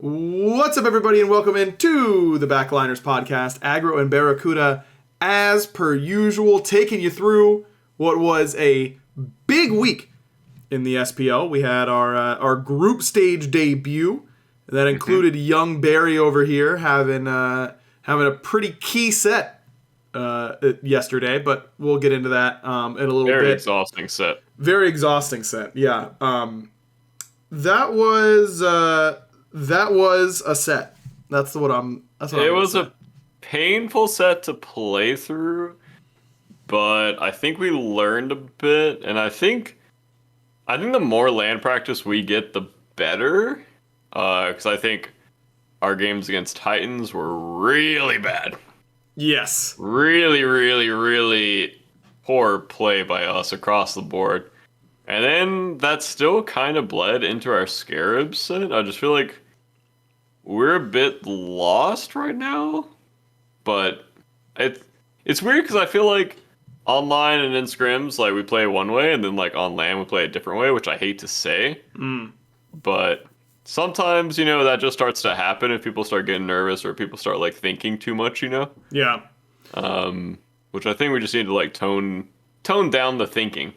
What's up, everybody, and welcome into the Backliners podcast. Aggro and BaRRaCCuDDa, as per usual, taking you through what was a big week in the SPL. We had our group stage debut that included young Barry over here having a pretty key set yesterday, but we'll get into that in a little bit. Very exhausting set. Very exhausting set, yeah. That was a set. That's what It was a painful set to play through, but I think we learned a bit, and I think the more land practice we get, the better. Because I think our games against Titans were really bad. Yes. Really, really, really poor play by us across the board. And then that still kind of bled into our Scarabs set. I just feel like we're a bit lost right now. But it's weird because I feel like online and in scrims, like we play one way, and then like on land we play a different way, which I hate to say. But sometimes, that just starts to happen if people start getting nervous or people start like thinking too much, Yeah. Which I think we just need to like tone down the thinking.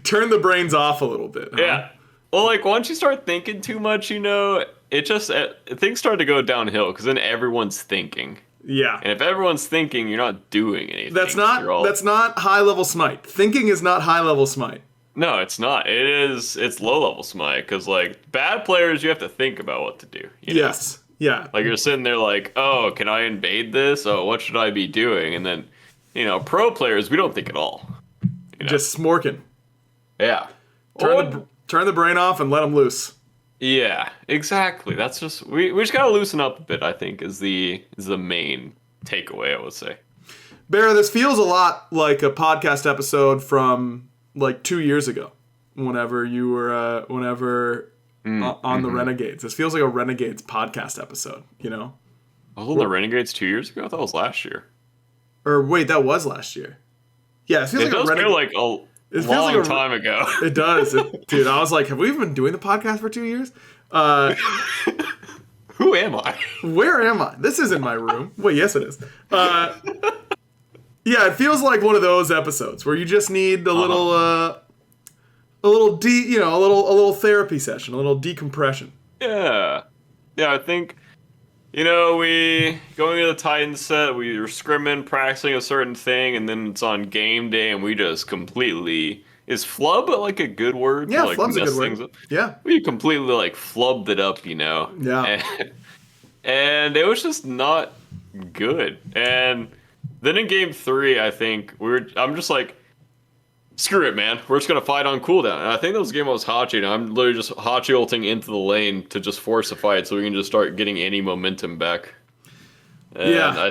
Turn the brains off a little bit. Huh? Yeah. Well, like once you start thinking too much, things start to go downhill because then everyone's thinking. Yeah. And if everyone's thinking, you're not doing anything. That's not high level Smite. Thinking is not high level Smite. No, it's not. It's low level Smite because like bad players, you have to think about what to do. Yes. Yeah. Like you're sitting there like, oh, can I invade this? Oh, what should I be doing? And then, pro players, we don't think at all. Just smorking. Yeah. Turn the brain off and let them loose. Yeah, exactly. That's just we just gotta loosen up a bit, I think, is the main takeaway, I would say. Bear, this feels a lot like a podcast episode from like 2 years ago, whenever you were on the Renegades. This feels like a Renegades podcast episode, Wasn't the Renegades 2 years ago? I thought it was last year. Or wait, that was last year. Yeah, it feels like does feel like a long time ago. It does. Dude, I was like, have we even been doing the podcast for 2 years? Who am I? Where am I? This isn't my room. Wait, yes it is. Yeah, it feels like one of those episodes where you just need a little therapy session, a little decompression. Yeah. Yeah, I think we going into the Titans set, we were scrimming, practicing a certain thing, and then it's on game day, and we just completely is flub like a good word? Yeah, to, like, flub's a good word. Yeah, we completely like flubbed it up, Yeah, and it was just not good. And then in game 3, I think I'm just like, screw it, man. We're just going to fight on cooldown. And I think that was a game I was Hachi, and I'm literally just Hachi ulting into the lane to just force a fight so we can just start getting any momentum back. And yeah. I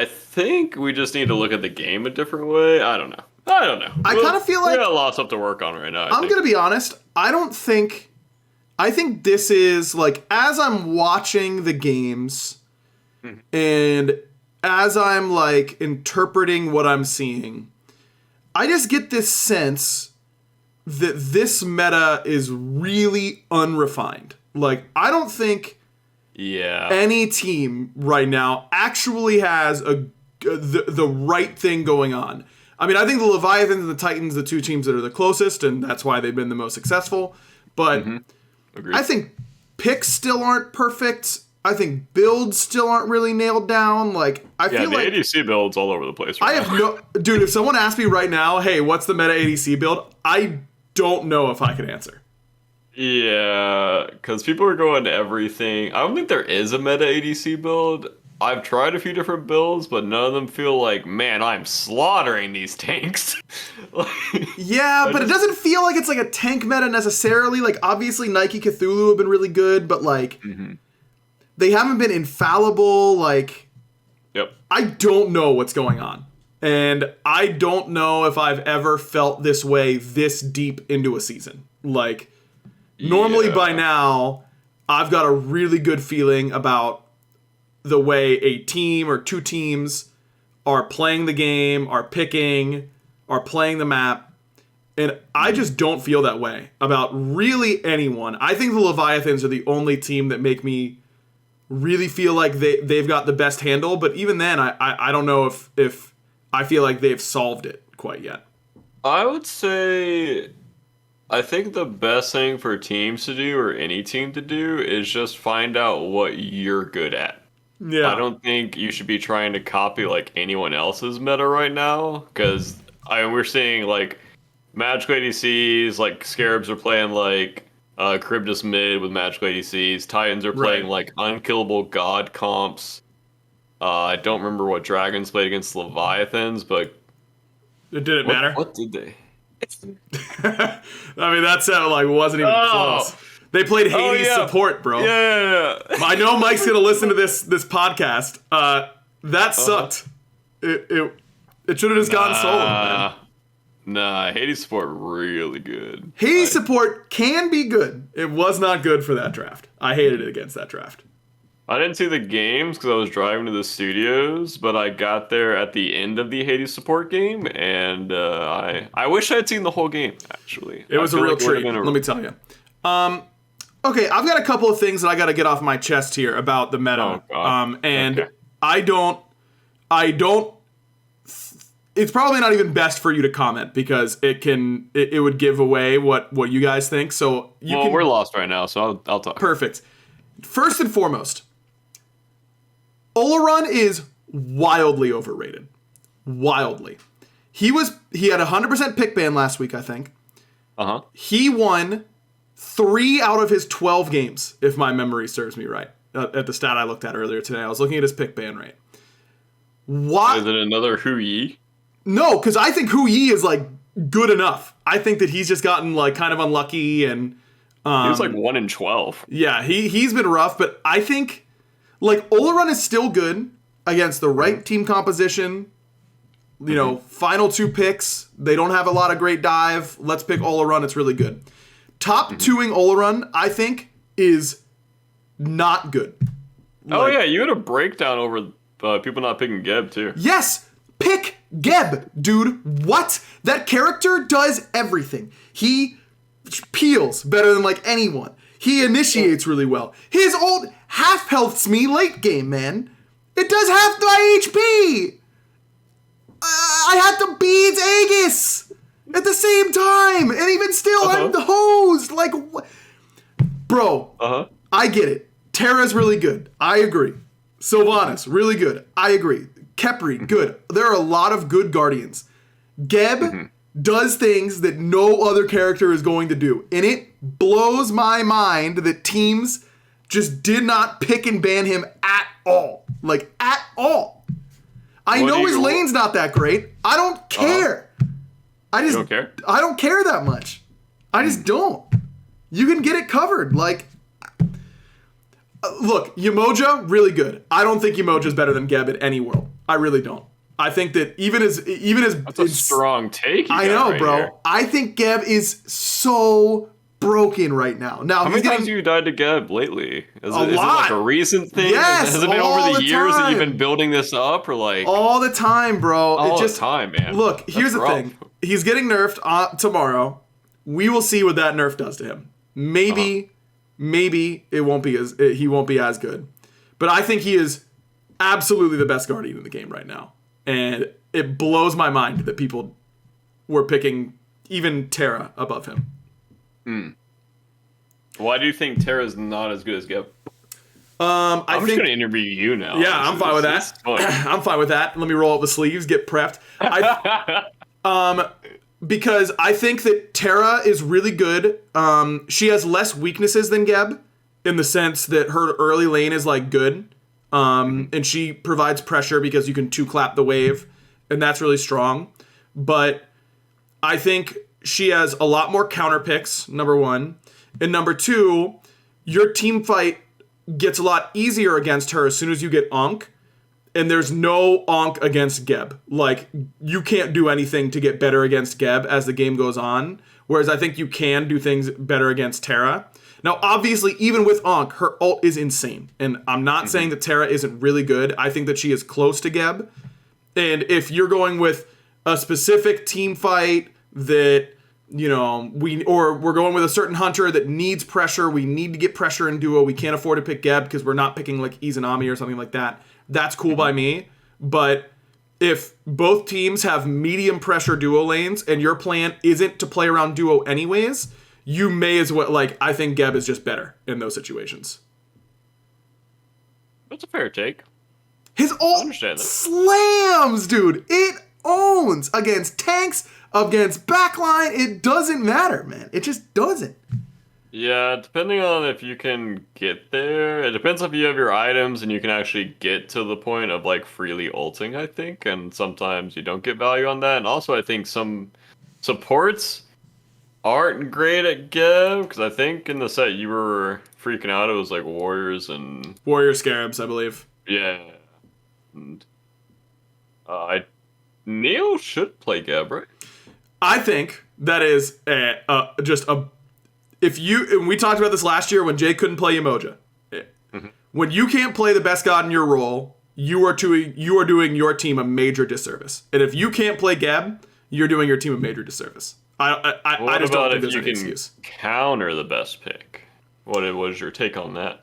think we just need to look at the game a different way. I don't know. I kind of feel like we got a lot of stuff to work on right now. I'm going to be honest. I think this is like, as I'm watching the games and as I'm like interpreting what I'm seeing, I just get this sense that this meta is really unrefined. Like, I don't think any team right now actually has the right thing going on. I mean, I think the Leviathans and the Titans, the two teams that are the closest, and that's why they've been the most successful. But I think picks still aren't perfect. I think builds still aren't really nailed down. Like, I feel like the ADC builds all over the place right now. Dude, if someone asked me right now, hey, what's the meta ADC build? I don't know if I could answer. Yeah, because people are going to everything. I don't think there is a meta ADC build. I've tried a few different builds, but none of them feel like, man, I'm slaughtering these tanks. Yeah, but it doesn't feel like it's like a tank meta necessarily. Like, obviously, Nike Cthulhu have been really good, but like, they haven't been infallible. Like, I don't know what's going on. And I don't know if I've ever felt this way this deep into a season. Like, normally by now, I've got a really good feeling about the way a team or two teams are playing the game, are picking, are playing the map. And I just don't feel that way about really anyone. I think the Leviathans are the only team that make me really feel like they've got the best handle. But even then, I don't know if I feel like they've solved it quite yet. I would say, I think the best thing for teams to do, or any team to do, is just find out what you're good at. Yeah. I don't think you should be trying to copy like anyone else's meta right now, because we're seeing like magical ADCs, like Scarabs are playing like Charybdis mid with magical ADCs. Titans are playing like unkillable god comps. I don't remember what Dragons played against Leviathans, but it didn't matter. What did they? I mean, that sounded like wasn't even close. They played Hades support, bro. Yeah. I know Mike's gonna listen to this podcast. That sucked. It should have just gone solo, man. Nah, Hades support really good. Hades support can be good. It was not good for that draft. I hated it against that draft. I didn't see the games because I was driving to the studios, but I got there at the end of the Hades support game, and I wish I had seen the whole game, actually. It was a real treat, let me tell you. Okay, I've got a couple of things that I got to get off my chest here about the meta. Okay. I don't it's probably not even best for you to comment because it would give away what you guys think. So we're lost right now, so I'll talk. Perfect. First and foremost, Oloron is wildly overrated. Wildly. He had 100% pick ban last week, I think. Uh-huh. He won 3 out of his 12 games, if my memory serves me right. At the stat I looked at earlier today, I was looking at his pick ban rate. What? Is it another Hu Yi? No, because I think Hu Yi is like good enough. I think that he's just gotten like kind of unlucky and he was like 1 in 12. Yeah, he's been rough, but I think like Oloron is still good against the right team composition. You know, final 2 picks. They don't have a lot of great dive. Let's pick Oloron. It's really good. Top 2ing Oloron, I think, is not good. Yeah, you had a breakdown over people not picking Geb too. Yes! Pick Geb, dude. What? That character does everything. He peels better than like anyone. He initiates really well. His ult half healths me late game, man. It does half my HP. I had to beat Aegis at the same time, and even still, I'm hosed. Like, bro, I get it. Terra's really good. I agree. Sylvanas, really good. I agree. Khepri, good. There are a lot of good Guardians. Geb does things that no other character is going to do. And it blows my mind that teams just did not pick and ban him at all. Like, at all. I know his lane's not that great. I don't care. You don't care? I don't care that much. I just don't. You can get it covered. Like, look, Umoja, really good. I don't think Umoja's better than Geb in any world. I really don't. I think that even as that's a strong take. I know, right, bro. Here. I think Geb is so broken right now. Now, how many times have you died to Geb lately? Is it like a recent thing? Yes, has it been over the years that you've been building this up, or like all the time, bro? All the time, man. Look, here's the thing. He's getting nerfed tomorrow. We will see what that nerf does to him. Maybe it won't be he won't be as good, but I think he is absolutely the best Guardian in the game right now. And it blows my mind that people were picking even Terra above him. Why do you think Terra's not as good as Geb? I'm just going to interview you now. Yeah, I'm fine with that. I'm fine with that. Let me roll up the sleeves, get prepped. Because I think that Terra is really good. She has less weaknesses than Geb in the sense that her early lane is like good. And she provides pressure because you can 2-clap the wave, and that's really strong. But I think she has a lot more counter picks, number 1. And number 2, your team fight gets a lot easier against her as soon as you get Ankh, and there's no Ankh against Geb. Like, you can't do anything to get better against Geb as the game goes on, whereas I think you can do things better against Terra. Now, obviously, even with Ankh, her ult is insane. And I'm not saying that Terra isn't really good. I think that she is close to Geb. And if you're going with a specific team fight that we're going with a certain hunter that needs pressure. We need to get pressure in duo. We can't afford to pick Geb because we're not picking like Izanami or something like that. That's cool by me. But if both teams have medium pressure duo lanes and your plan isn't to play around duo anyways, you may as well, like, I think Geb is just better in those situations. That's a fair take. His ult slams, dude. It owns against tanks, against backline. It doesn't matter, man. It just doesn't. Yeah, depending on if you can get there. It depends if you have your items and you can actually get to the point of like freely ulting, I think. And sometimes you don't get value on that. And also I think some supports aren't great at Geb, because I think in the set you were freaking out. It was like Warriors and... Warrior Scarabs, I believe. Yeah. And Neil should play Geb, right? I think that is if you, and we talked about this last year when Jay couldn't play Emoja. When you can't play the best god in your role, you are doing your team a major disservice. And if you can't play Geb, you're doing your team a major disservice. I just don't think there's any excuse. Counter the best pick? What was your take on that?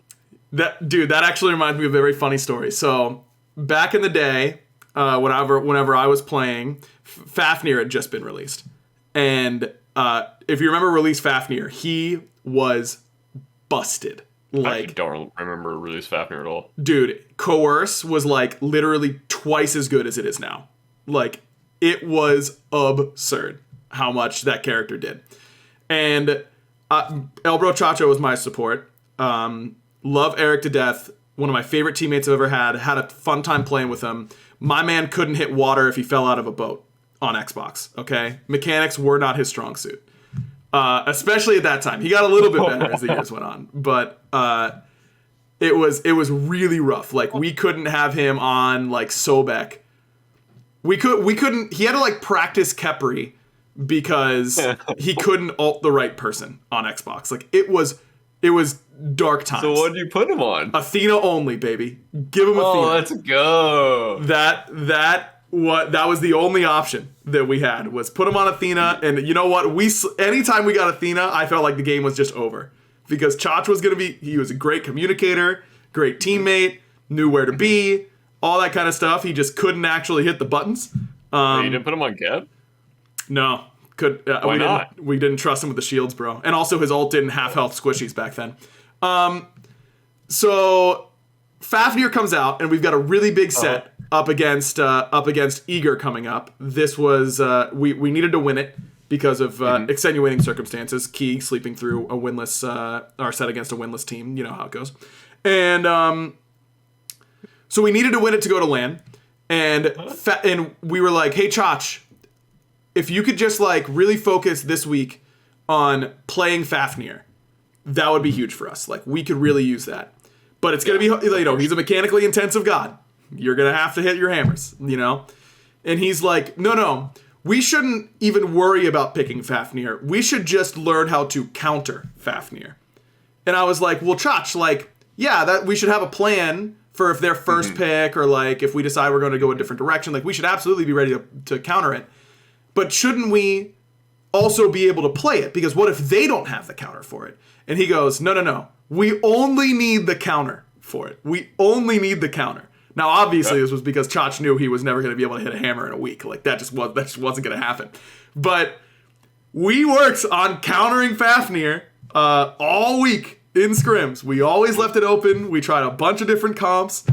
That actually reminds me of a very funny story. So back in the day, whenever I was playing, Fafnir had just been released, and if you remember release Fafnir, he was busted. Like, I don't remember release Fafnir at all. Dude, Coerce was like literally twice as good as it is now. Like, it was absurd how much that character did. And BaRRaCCuDDa was my support. Love Eric to death. One of my favorite teammates I've ever had. Had a fun time playing with him. My man couldn't hit water if he fell out of a boat on Xbox, okay? Mechanics were not his strong suit. Especially at that time. He got a little bit better as the years went on. But it was really rough. Like, we couldn't have him on, like, Sobek. We couldn't... He had to, like, practice Khepri because he couldn't ult the right person on Xbox. Like, it was dark times. So what did you put him on? Athena only, baby. Give him Athena. Oh, let's go. That was the only option that we had, was put him on Athena. And you know what? Anytime we got Athena, I felt like the game was just over. Because Chach was going to be... He was a great communicator, great teammate, knew where to be, all that kind of stuff. He just couldn't actually hit the buttons. You didn't put him on Geb? No. Why not? We didn't trust him with the shields, bro. And also his ult didn't half health squishies back then. So Fafnir comes out, and we've got a really big set up against Eager coming up. This was we needed to win it because of extenuating circumstances. Key sleeping through a winless our set against a winless team. You know how it goes. And so we needed to win it to go to LAN. And we were like, hey, Chach, if you could just like really focus this week on playing Fafnir, that would be huge for us. Like, we could really use that. But it's going to be, he's a mechanically intensive god. You're going to have to hit your hammers, And he's like, no, we shouldn't even worry about picking Fafnir. We should just learn how to counter Fafnir. And I was like, well, Chach, like, yeah, that we should have a plan for if their first pick, or like if we decide we're going to go a different direction. Like, we should absolutely be ready to counter it. But shouldn't we also be able to play it? Because what if they don't have the counter for it? And he goes, no. We only need the counter for it. We only need the counter. Now, obviously, this was because Chach knew he was never going to be able to hit a hammer in a week. Like, that just wasn't going to happen. But we worked on countering Fafnir all week in scrims. We always left it open. We tried a bunch of different comps.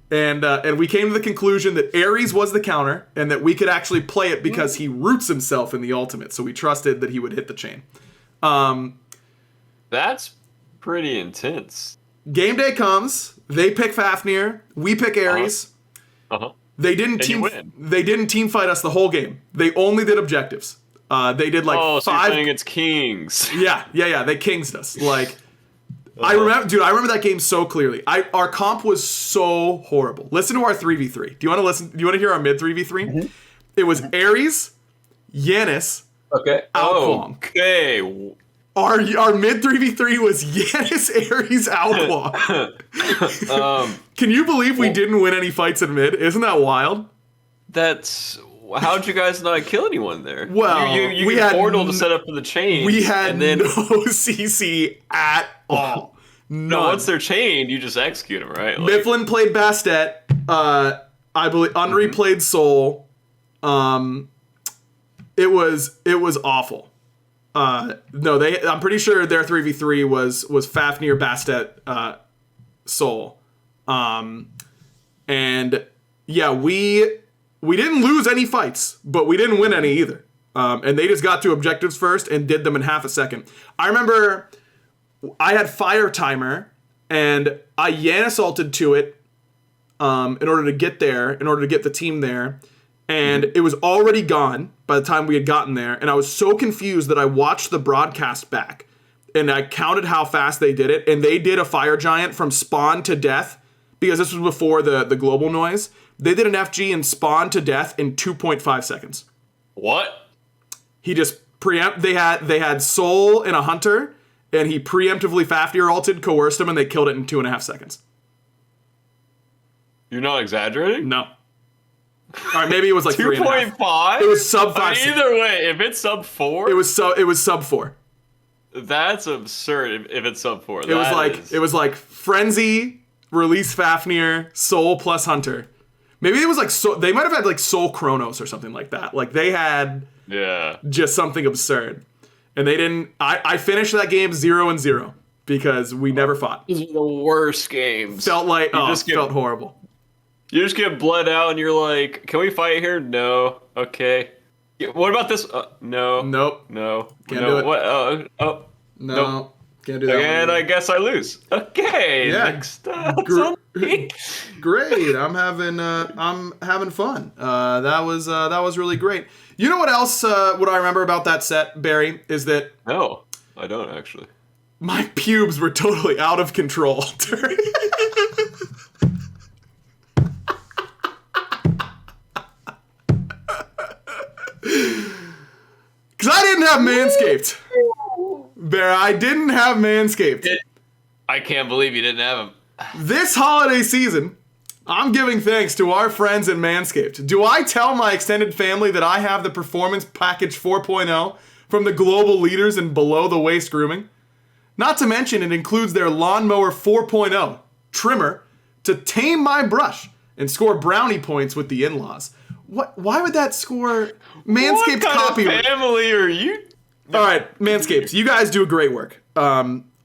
And we came to the conclusion that Ares was the counter, and that we could actually play it because he roots himself in the ultimate. So we trusted that he would hit the chain. That's pretty intense. Game day comes. They pick Fafnir. We pick Ares. They didn't team fight us the whole game. They only did objectives. They did like 5. So you're saying it's kings. Yeah. They kingsed us. Like. I remember that game so clearly. Our comp was so horrible. Listen to our 3v3. Do you want to listen? Do you want to hear our mid 3v3? It was Ares, Yanis, Alquang. Okay. Our mid 3v3 was Yanis, Ares, Alquang. Can you believe we didn't win any fights in mid? Isn't that wild? That's how'd you guys not kill anyone there? Well, you we had had portal to set up for the chain. We had and then, no CC at all. None. No, once they're chained, you just execute them, right? Like, Mifflin played Bastet. I believe Unri played Soul. It was awful. No, I'm pretty sure their 3v3 was Fafnir, Bastet, Soul. And yeah, we didn't lose any fights, but we didn't win any either. And they just got to objectives first and did them in half a second. I remember I had Fire Timer, and I Yanis ulted to it in order to get there, in order to get the team there. And it was already gone by the time we had gotten there. And I was so confused that I watched the broadcast back. And I counted how fast they did it. And they did a Fire Giant from spawn to death, because this was before the global noise. They did an FG and spawn to death in 2.5 seconds. What? He just they had Soul and a Hunter, and he preemptively Fafnir ulted, coerced him, and they killed it in 2.5 seconds. You're not exaggerating? No. All right, maybe it was like 2.5. It was sub 5. Either way, if it's sub 4, it was sub 4. That's absurd. If it's sub 4, It was like Frenzy, release Fafnir, Soul plus Hunter. Maybe it was like they might have had like Soul Chronos or something like that. Like they had just something absurd, and they didn't. I finished that game 0-0 because we never fought. These are the worst games. Felt horrible. You just get bled out, and you're like, "Can we fight here?" No. Okay. Yeah, what about this? No. Nope. No. Can't do it. What? No. Nope. Can't do that. And I guess I lose. Okay. Yeah. Next up. Great. I'm having fun. That was really great. You know what else? What I remember about that set, Barry, is that no, I don't actually. My pubes were totally out of control. Because I didn't have Manscaped. Bear, I didn't have Manscaped. I can't believe you didn't have him. This holiday season, I'm giving thanks to our friends at Manscaped. Do I tell my extended family that I have the Performance Package 4.0 from the global leaders in below-the-waist grooming? Not to mention, it includes their Lawnmower 4.0 trimmer to tame my brush and score brownie points with the in-laws. What? Why would that score Manscaped copy? What kind of family are you? All right, Manscaped, you guys do great work.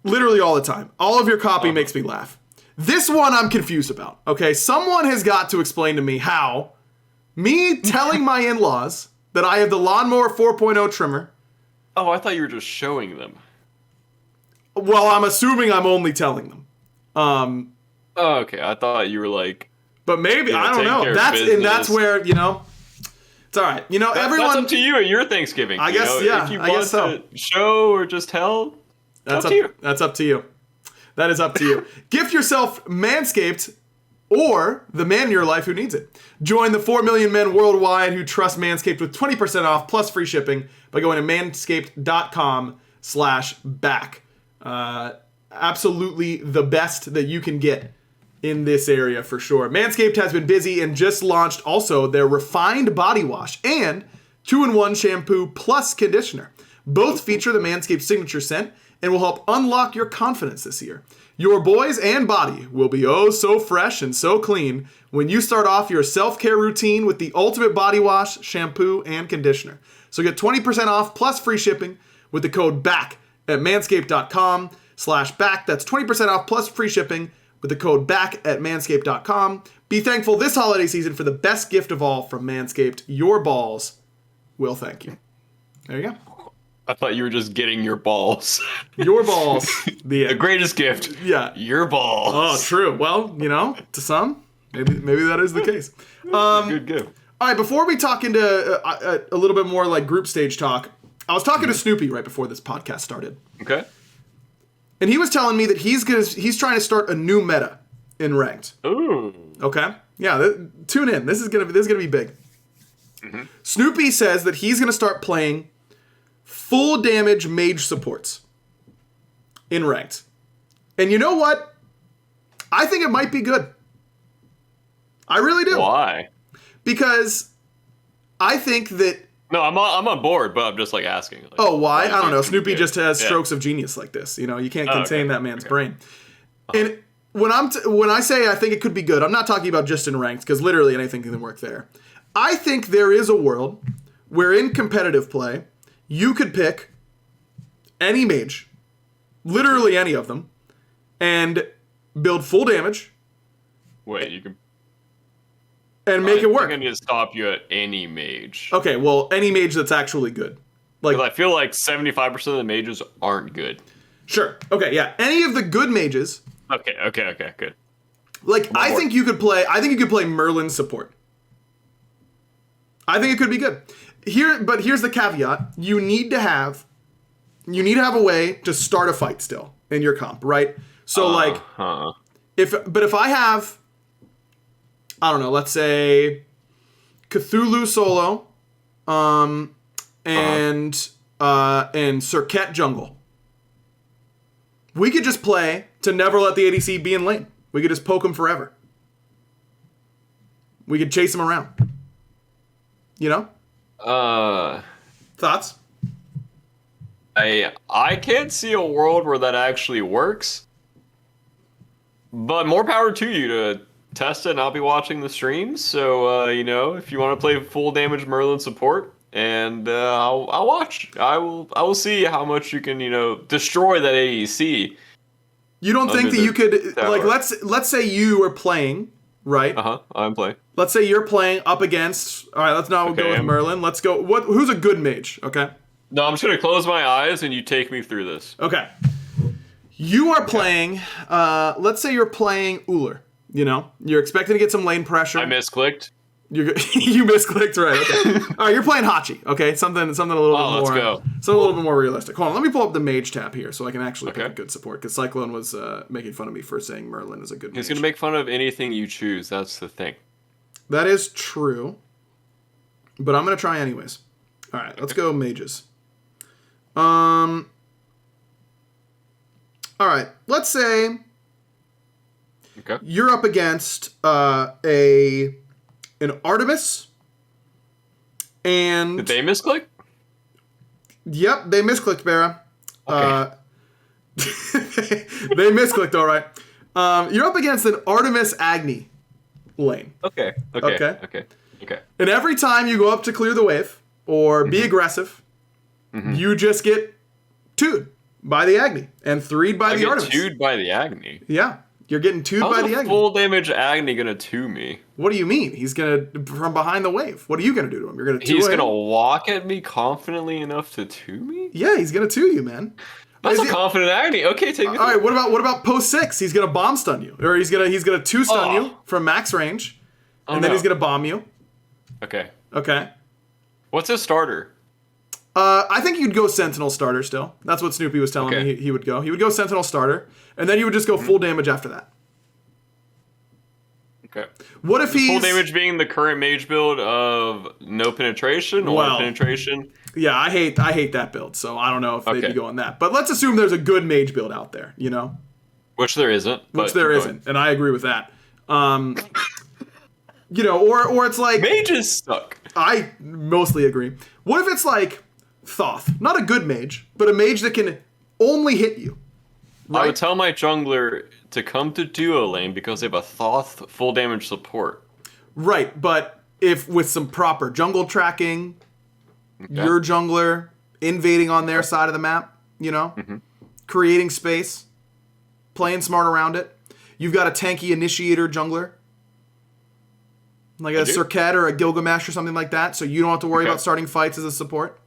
Literally all the time. All of your copy makes me laugh. This one I'm confused about, okay? Someone has got to explain to me how me telling my in-laws that I have the Lawnmower 4.0 trimmer. Oh, I thought you were just showing them. Well, I'm assuming I'm only telling them. Oh, okay. I thought you were like... But maybe, I don't know. That's where, it's all right. Everyone... That's up to you at your Thanksgiving. I guess, yeah. If you want to show or just tell, that's up to you. That's up to you. That is up to you. Gift yourself Manscaped or the man in your life who needs it. Join the 4 million men worldwide who trust Manscaped with 20% off plus free shipping by going to manscaped.com/back. Absolutely the best that you can get in this area for sure. Manscaped has been busy and just launched also their refined body wash and 2-in-1 shampoo plus conditioner. Both feature the Manscaped signature scent and will help unlock your confidence this year. Your boys and body will be oh so fresh and so clean when you start off your self-care routine with the ultimate body wash, shampoo, and conditioner. So get 20% off plus free shipping with the code BACK at manscaped.com/back. That's 20% off plus free shipping with the code BACK at manscaped.com. Be thankful this holiday season for the best gift of all from Manscaped. Your balls will thank you. There you go. I thought you were just getting your balls. Your balls. The greatest gift. Yeah. Your balls. Oh, true. Well, to some, maybe that is the case. Good gift. All right, before we talk into a little bit more like group stage talk, I was talking to Snoopy right before this podcast started. Okay. And he was telling me that he's trying to start a new meta in ranked. Ooh. Okay. Yeah. Tune in. This is gonna be big. Mm-hmm. Snoopy says that he's gonna start playing full damage mage supports in ranked. And you know what? I think it might be good. I really do. Why? Because I think that. No, I'm on board, but I'm just like asking. Like, Oh, why? I don't know. Snoopy good? just has strokes of genius like this. You know, you can't contain that man's brain. Uh-huh. And when I say I think it could be good, I'm not talking about just in ranked, because literally anything can work there. I think there is a world where in competitive play, you could pick any mage, literally any of them, and build full damage. Wait, you can. And make it work. I think I need to stop you at any mage. Okay, well, any mage that's actually good. Like, Because I feel like 75% of the mages aren't good. Sure. Okay, yeah. Any of the good mages. Okay, good. Like, I think you could play Merlin support. I think it could be good. But here's the caveat. You need to have a way to start a fight still in your comp, right? So if I have, I don't know, let's say Cthulhu solo, and Serket jungle. We could just play to never let the ADC be in lane. We could just poke him forever. We could chase him around. You know? Thoughts? I can't see a world where that actually works. But more power to you to test it, and I'll be watching the streams. So, if you want to play full damage Merlin support, and I'll watch. I will see how much you can, destroy that AEC. You don't think that you could, like, let's say you are playing, right? I'm playing. Let's say you're playing up against, all right, let's not go with Merlin. Let's go, who's a good mage, okay? No, I'm just going to close my eyes and you take me through this. Okay. You are playing, let's say you're playing Ullr, You're expecting to get some lane pressure. I misclicked. You misclicked, right? Okay. All right, you're playing Hachi. Okay, something a little bit more. Let's go. Something a little bit more realistic. Hold on, let me pull up the Mage tab here so I can actually pick a good support. Because Cyclone was making fun of me for saying Merlin is a good mage. He's gonna make fun of anything you choose. That's the thing. That is true. But I'm gonna try anyways. All right, let's go mages. All right, let's say you're up against an Artemis, and... Did they misclick? Yep, they misclicked, BaRRA. Okay. They misclicked, all right. You're up against an Artemis Agni lane. Okay. And every time you go up to clear the wave, or be aggressive, you just get 2'd by the Agni, and 3'd by the Artemis. 2'd by the Agni? Yeah. You're getting 2'd by the Agni. How's a full damage Agni gonna 2 me? What do you mean? He's gonna, from behind the wave. What are you gonna do to him? You're gonna 2 He's him? gonna walk at me confidently enough to 2 me? Yeah, he's gonna 2 you, man. That's a confident Agni. Okay, take me. All right, what about post 6? He's gonna bomb stun you, or he's gonna 2 stun you from max range, and then he's gonna bomb you. Okay. What's his starter? I think you'd go Sentinel starter still. That's what Snoopy was telling me he would go. He would go Sentinel starter, and then you would just go full damage after that. Okay. What if he's... Full damage being the current mage build of no penetration or penetration? Yeah, I hate that build, so I don't know if they'd be going that. But let's assume there's a good mage build out there, Which there isn't. And I agree with that. Or it's like... Mages suck. I mostly agree. What if it's like Thoth? Not a good mage, but a mage that can only hit you. Right? I would tell my jungler to come to duo lane because they have a Thoth full damage support. Right, but if with some proper jungle tracking, your jungler invading on their side of the map, creating space, playing smart around it. You've got a tanky initiator jungler, like a Serket or a Gilgamesh or something like that, so you don't have to worry about starting fights as a support.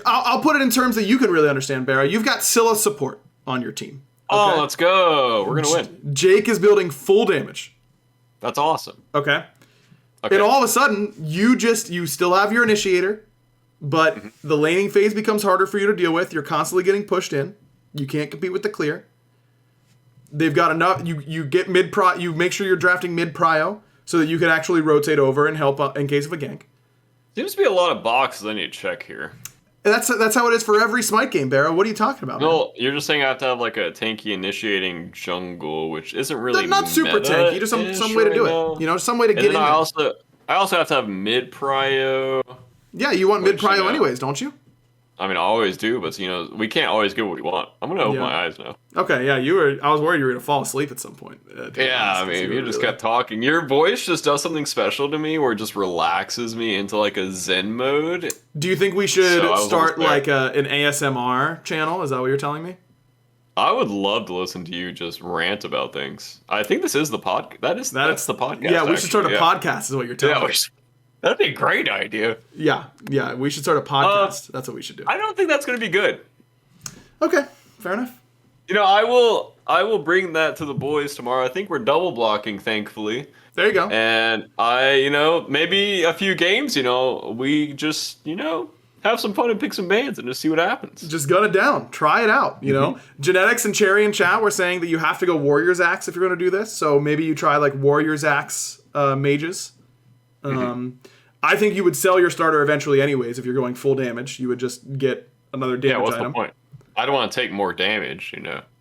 I'll put it in terms that you can really understand, BaRRA. You've got Scylla support on your team. Okay? Oh, let's go. We're going to win. Jake is building full damage. That's awesome. Okay. And all of a sudden, you still have your initiator, but the laning phase becomes harder for you to deal with. You're constantly getting pushed in. You can't compete with the clear. They've got enough. You get mid-prio. You make sure you're drafting mid-prio so that you can actually rotate over and help in case of a gank. Seems to be a lot of boxes I need to check here. That's how it is for every Smite game, BaRRA. What are you talking about? No, you're just saying I have to have like a tanky initiating jungle, which isn't really not super tanky. Just some way to do it. Some way to get in there. I also have to have mid prio. Yeah, you want mid Which, you prio know, anyways, don't you? I mean, I always do, but we can't always get what we want. I'm gonna open Yeah. my eyes now. Okay, yeah, you were. I was worried you were gonna fall asleep at some point. To be Yeah, honest, I 'cause mean, you if were you just really. kept talking, your voice just does something special to me, where it just relaxes me into like a Zen mode. Do you think we So should I was almost start there. like an ASMR channel? Is that what you're telling me? I would love to listen to you just rant about things. I think this is the pod. That's the Yeah, podcast. we should start Actually, a yeah, podcast. Is what you're telling yeah. me. That'd be a great idea. Yeah, we should start a Uh, podcast. That's what we should do. I don't think that's gonna be good. Okay, fair enough. I will bring that to the boys tomorrow. I think we're double blocking, thankfully. There you go. And maybe a few games, we just, have some fun and pick some bands and just see what happens. Just gun it down. Try it out. Genetics and Cherry and Chat were saying that you have to go Warriors Axe if you're going to do this. So maybe you try like Warriors Axe mages. I think you would sell your starter eventually anyways if you're going full damage. You would just get another damage Yeah, what's item. the point? I don't want to take more damage,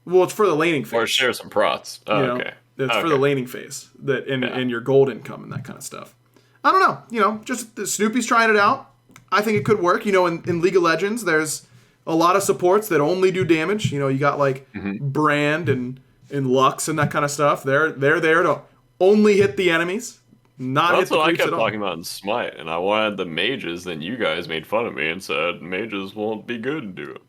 Well, it's for the laning phase. Or share some prots. Oh, You know, okay. It's for the laning phase and your gold income and that kind of stuff. I don't know. Just Snoopy's trying it out. I think it could work. In League of Legends, there's a lot of supports that only do damage. You got like Brand and Lux and that kind of stuff. They're there to only hit the enemies, not hit That's the what I creeps kept at all. talking about in Smite, and I wanted the mages, then you guys made fun of me and said mages won't be good to do it.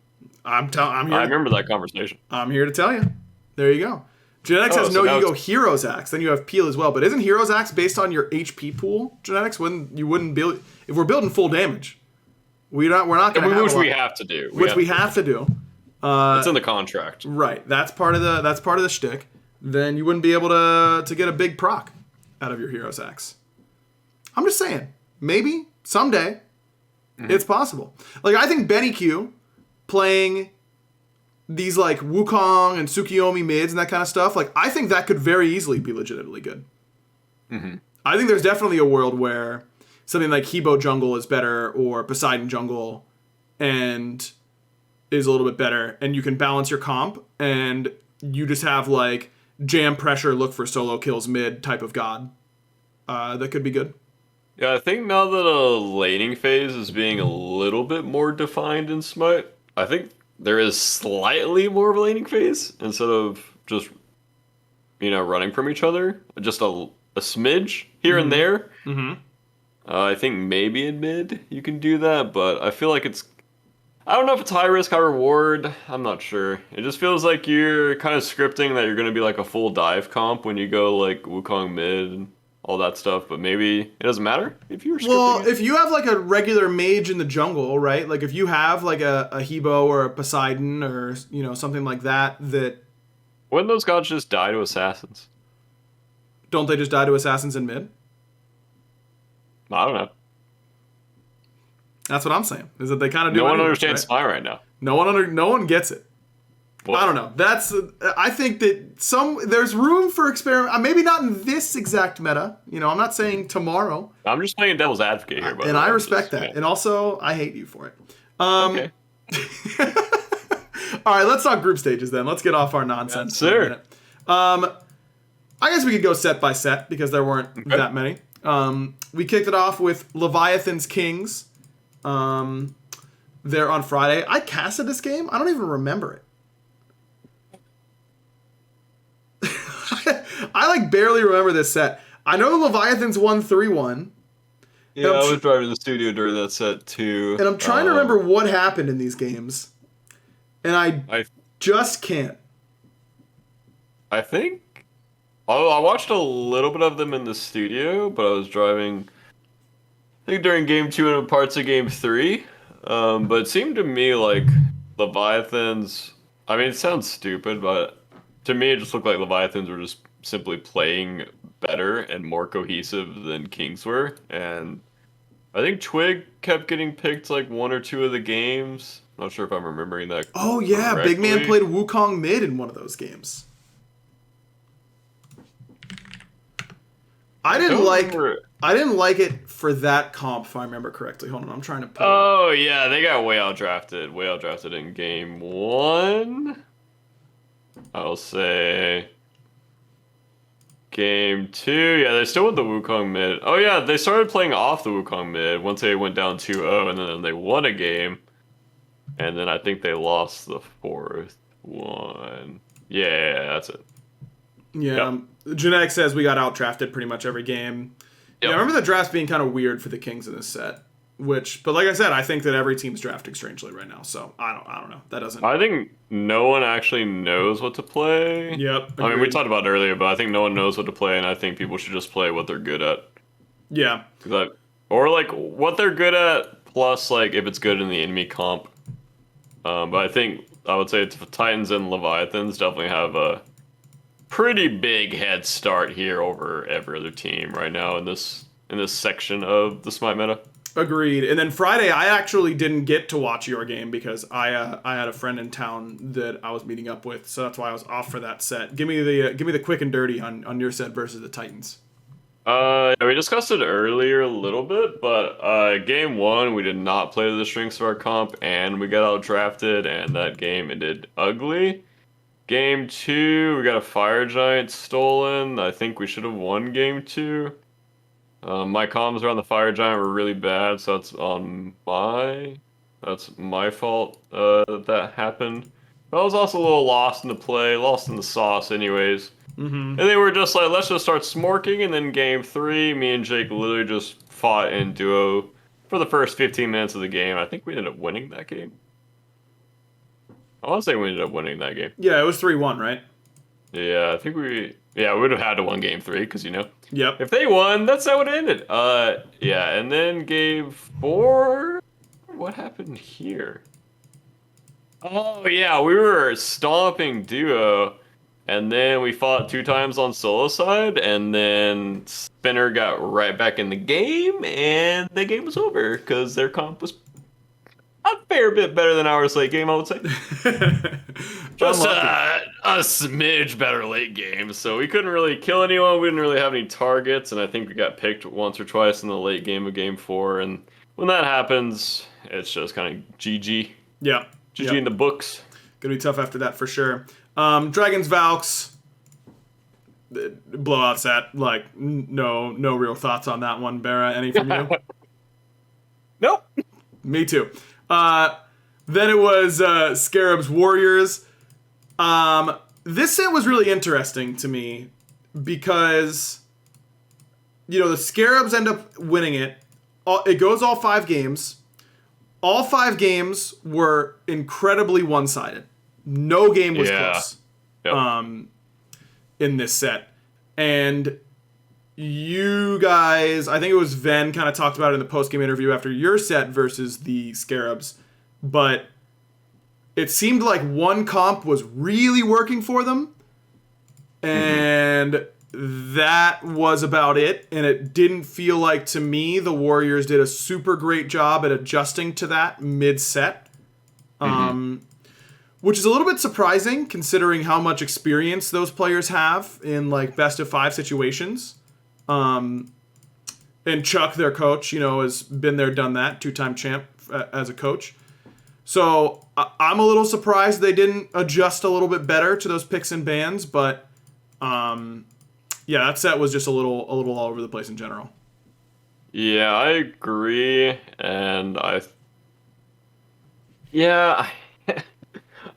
I'm I here. remember that conversation. I'm here to tell you. There you go. Genetics has so now you go Heroes Axe, then you have Peel as well. But isn't Heroes Axe based on your HP pool? Genetics wouldn't build if we're building full damage. We're not going to have Which we have to do. we have to do. It's in the contract. Right. That's part of the shtick. Then you wouldn't be able to get a big proc out of your Heroes Axe. I'm just saying, maybe someday it's possible. Like I think Benny Q playing these like Wukong and Tsukiyomi mids and that kind of stuff, like I think that could very easily be legitimately good. I think there's definitely a world where something like Hebo jungle is better or Poseidon jungle and is a little bit better, and you can balance your comp and you just have like jam pressure, look for solo kills mid type of god. That could be good. Yeah, I think now that a laning phase is being a little bit more defined in Smite, I think there is slightly more of a laning phase instead of just, running from each other. Just a smidge here and there. I think maybe in mid you can do that, but I feel like I don't know if it's high risk, high reward. I'm not sure. It just feels like you're kind of scripting that you're going to be like a full dive comp when you go like Wukong mid and all that stuff, but maybe it doesn't matter if you're scripting. Well, if you have like a regular mage in the jungle, right? Like if you have like a Hebo or a Poseidon or something like that, Wouldn't those gods just die to assassins? don't they just die to assassins in mid? I don't know. That's what I'm saying. Is that they kind of do. No one anyways, understands right? Smite right now. No one gets it. Well, I don't know. I think that there's room for experiment. Maybe not in this exact meta. I'm not saying tomorrow. I'm just playing devil's advocate here, And I respect that. And also, I hate you for it. Okay. All right, let's talk group stages then. Let's get off our nonsense. Yes, sir. I guess we could go set by set because there weren't that many. We kicked it off with Leviathans Kings. There on Friday. I casted this game. I don't even remember it. I like barely remember this set. I know the Leviathans won 3-1. Yeah, I was driving the studio during that set too. And I'm trying to remember what happened in these games. And I just can't. I think I watched a little bit of them in the studio, but I was driving I think during game 2 and parts of game 3. But it seemed to me like Leviathans, I mean it sounds stupid, but to me it just looked like Leviathans were just simply playing better and more cohesive than Kings were. And I think Twig kept getting picked like 1 or 2 of the games. Not sure if I'm remembering that. Oh yeah, correctly. Big Man played Wukong mid in one of those games. I didn't like it for that comp, if I remember correctly. Hold on, I'm trying to pull it. Oh yeah, they got way outdrafted. Way outdrafted in game 1. I'll say Game 2, yeah, they still went the Wukong mid. Oh yeah, they started playing off the Wukong mid once they went down 2-0, and then they won a game. And then I think they lost the fourth one. Yeah, that's it. Yeah, yep. Genetic says we got out-drafted pretty much every game. Yep. Yeah, I remember the drafts being kind of weird for the Kings in this set. But like I said, I think that every team's drafting strangely right now. So I don't know. That doesn't. I think no one actually knows what to play. Yep. Agreed. I mean, we talked about it earlier, but I think no one knows what to play, and I think people should just play what they're good at. Yeah. Or like what they're good at, plus like if it's good in the enemy comp. But I think I would say Titans and Leviathans definitely have a pretty big head start here over every other team right now in this section of the Smite meta. Agreed. And then Friday, I actually didn't get to watch your game because I had a friend in town that I was meeting up with, so that's why I was off for that set. Give me the quick and dirty on your set versus the Titans. We discussed it earlier a little bit, but game 1 we did not play to the strengths of our comp, and we got out drafted, and that game ended ugly. Game 2 we got a Fire Giant stolen. I think we should have won game 2. My comms around the Fire Giant were really bad, so that's my fault that happened. But I was also a little lost in the play, lost in the sauce anyways. Mm-hmm. And they were just like, let's just start smorking, and then game 3, me and Jake literally just fought in duo for the first 15 minutes of the game. I think we ended up winning that game. I want to say we ended up winning that game. Yeah, it was 3-1, right? Yeah, I think we would have had to win game 3, because, Yep. If they won, that's how it ended. Yeah, and then game 4, what happened here? Oh, yeah, we were stomping duo, and then we fought 2 times on solo side, and then Spinner got right back in the game, and the game was over, because their comp was a fair bit better than ours late game, I would say. Just a smidge better late game. So we couldn't really kill anyone. We didn't really have any targets. And I think we got picked once or twice in the late game of game 4. And when that happens, it's just kind of GG. Yeah. GG in the books. Gonna be tough after that for sure. Dragons Valks. Blowout set. Like, no real thoughts on that one, BaRRa. Any from you? Nope. Me too. Then it was Scarabs Warriors. This set was really interesting to me because, the Scarabs end up winning it. It goes all 5 games. All 5 games were incredibly one-sided. No game was close. Yep. In this set. And you guys, I think it was Ven kind of talked about it in the post-game interview after your set versus the Scarabs, but it seemed like one comp was really working for them, and that was about it, and it didn't feel like, to me, the Warriors did a super great job at adjusting to that mid-set, which is a little bit surprising considering how much experience those players have in like best-of-5 situations. And Chuck, their coach, has been there, done that, 2-time champ as a coach. So I'm a little surprised they didn't adjust a little bit better to those picks and bans, but that set was just a little all over the place in general. Yeah, I agree, and I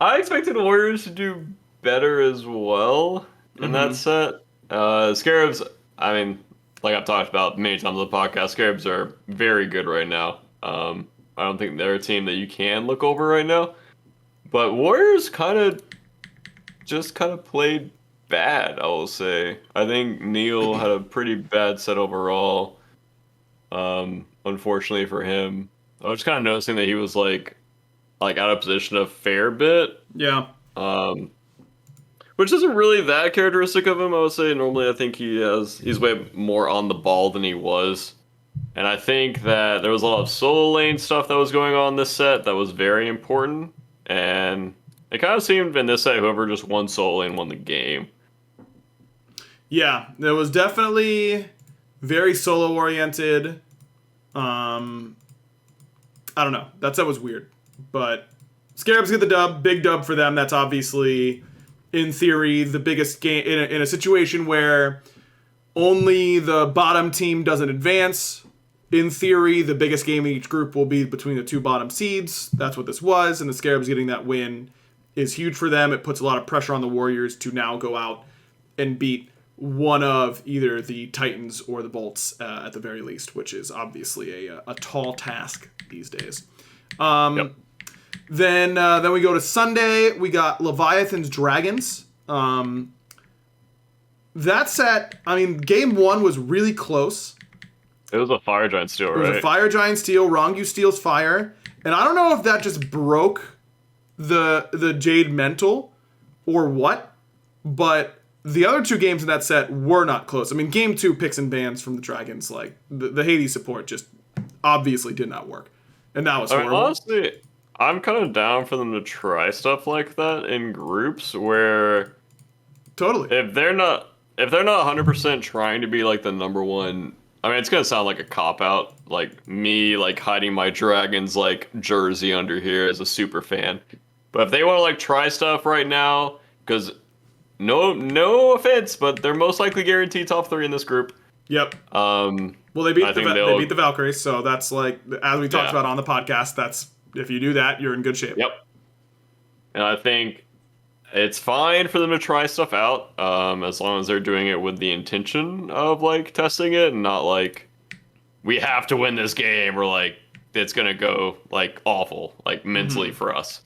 expected the Warriors to do better as well in that set. Scarabs, I mean, like I've talked about many times on the podcast, Scarabs are very good right now. I don't think they're a team that you can look over right now. But Warriors kind of played bad, I will say. I think Neil had a pretty bad set overall. Unfortunately for him. I was kind of noticing that he was like out of position a fair bit. Yeah. Which isn't really that characteristic of him, I would say. Normally I think he's way more on the ball than he was. And I think that there was a lot of solo lane stuff that was going on this set that was very important. And it kind of seemed in this set whoever just won solo lane won the game. Yeah, it was definitely very solo oriented. I don't know. That set was weird. But Scarabs get the dub. Big dub for them. That's obviously, in theory, the biggest game in a situation where only the bottom team doesn't advance. In theory, the biggest game in each group will be between the two bottom seeds. That's what this was, and the Scarabs getting that win is huge for them. It puts a lot of pressure on the Warriors to now go out and beat one of either the Titans or the Bolts at the very least, which is obviously a tall task these days. Yep. Then we go to Sunday. We got Leviathans Dragons. That set, I mean, game one was really close. It was a Fire Giant Steel, right? It was a Fire Giant Steel. Rongu steals fire. And I don't know if that just broke the Jade Mental or what, but the other two games in that set were not close. I mean, game two picks and bans from the Dragons, like, the Hades support just obviously did not work. And that was horrible. Honestly, I'm kind of down for them to try stuff like that in groups where... Totally. If they're not 100% trying to be, like, the number one... I mean, it's gonna sound like a cop-out, like me, like, hiding my Dragons, like, jersey under here as a super fan. But if they want to, like, try stuff right now, because no offense, but they're most likely guaranteed top 3 in this group. Yep. Well, they beat the Valkyries, so that's, like, as we talked about on the podcast, that's, if you do that, you're in good shape. Yep. And I think it's fine for them to try stuff out, as long as they're doing it with the intention of, like, testing it, and not like, we have to win this game, or, like, it's gonna go, like, awful, like, mentally for us.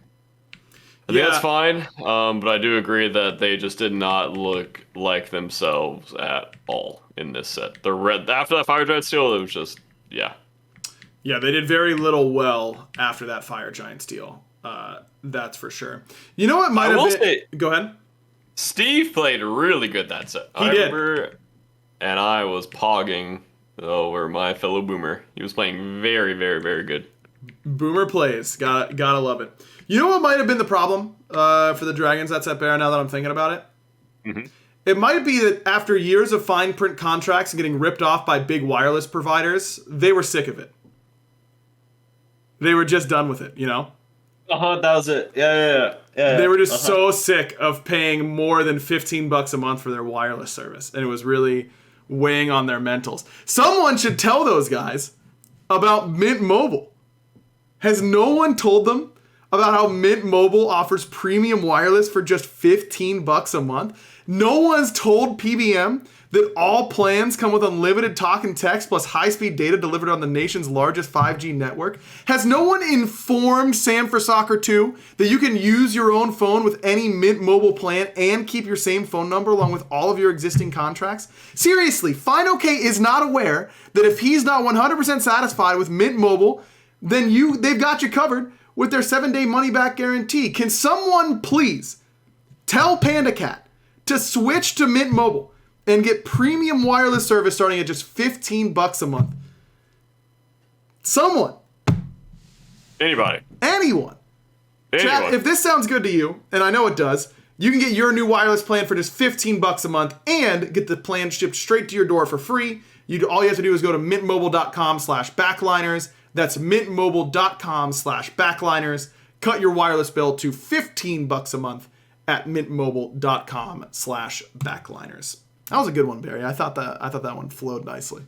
I think that's fine, but I do agree that they just did not look like themselves at all in this set. After that Fire Giant Steel, it was just, yeah. Yeah, they did very little well after that Fire Giant Steel. That's for sure. You know what might have been... Go ahead. Steve played really good that set. He did. Remember, and I was pogging over my fellow Boomer. He was playing very, very, very good. Boomer plays. Gotta love it. You know what might have been the problem for the Dragons that set, Bear, now that I'm thinking about it? Mm-hmm. It might be that after years of fine print contracts and getting ripped off by big wireless providers, they were sick of it. They were just done with it, you know? That was it. Yeah. They were just so sick of paying more than $15 a month for their wireless service, and it was really weighing on their mentals. Someone should tell those guys about Mint Mobile. Has no one told them about how Mint Mobile offers premium wireless for just $15 a month? No one's told PBM that all plans come with unlimited talk and text plus high-speed data delivered on the nation's largest 5G network? Has no one informed Sam for Soccer 2 that you can use your own phone with any Mint Mobile plan and keep your same phone number along with all of your existing contracts? Seriously, Fine OK is not aware that if he's not 100% satisfied with Mint Mobile, then they've got you covered with their 7-day money-back guarantee. Can someone please tell PandaCat to switch to Mint Mobile and get premium wireless service starting at just $15 a month? Someone. Anybody. Anyone. Chat, if this sounds good to you, and I know it does, you can get your new wireless plan for just $15 a month and get the plan shipped straight to your door for free. All you have to do is go to mintmobile.com/backliners. That's mintmobile.com/backliners. Cut your wireless bill to $15 a month at mintmobile.com/backliners. That was a good one, Barry. I thought that one flowed nicely.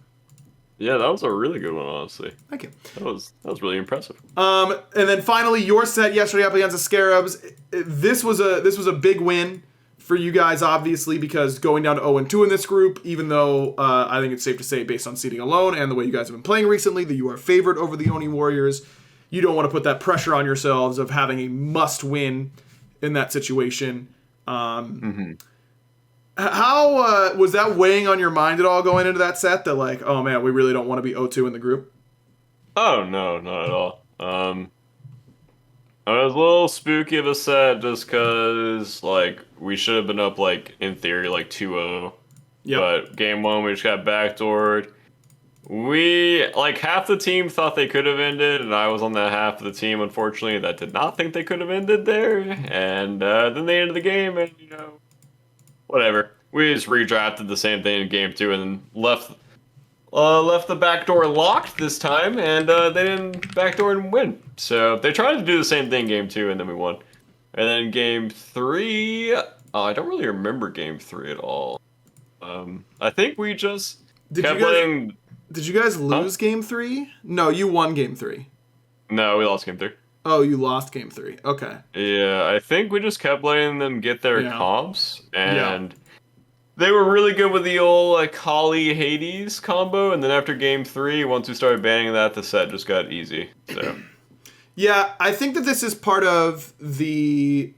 Yeah, that was a really good one, honestly. Thank you. That was really impressive. And then finally, your set yesterday up against the Scarabs. This was a big win for you guys, obviously, because going down to 0-2 in this group, even though I think it's safe to say, based on seeding alone and the way you guys have been playing recently, that you are favored over the Oni Warriors. You don't want to put that pressure on yourselves of having a must-win in that situation. How was that weighing on your mind at all going into that set? That like, oh man, we really don't want to be 0-2 in the group? Oh no, not at all. It was a little spooky of a set just because, like, we should have been up, like, in theory, like, 2-0. Yep. But game one, we just got backdoored. Half the team thought they could have ended, and I was on that half of the team, unfortunately, that did not think they could have ended there. And then they ended the game, and, whatever. We just redrafted the same thing in game two, and then left the back door locked this time, and they didn't backdoor and win. So they tried to do the same thing game two, and then we won. And then game three, I don't really remember game three at all. I think we just Did kept you guys- playing. Did you guys lose game 3? No, you won game 3. No, we lost game 3. Oh, you lost game 3. Okay. Yeah, I think we just kept letting them get their Yeah. comps, and they were really good with the old like Holly Hades combo. And then after game 3, once we started banning that, the set just got easy. So Yeah, I think that this is part of the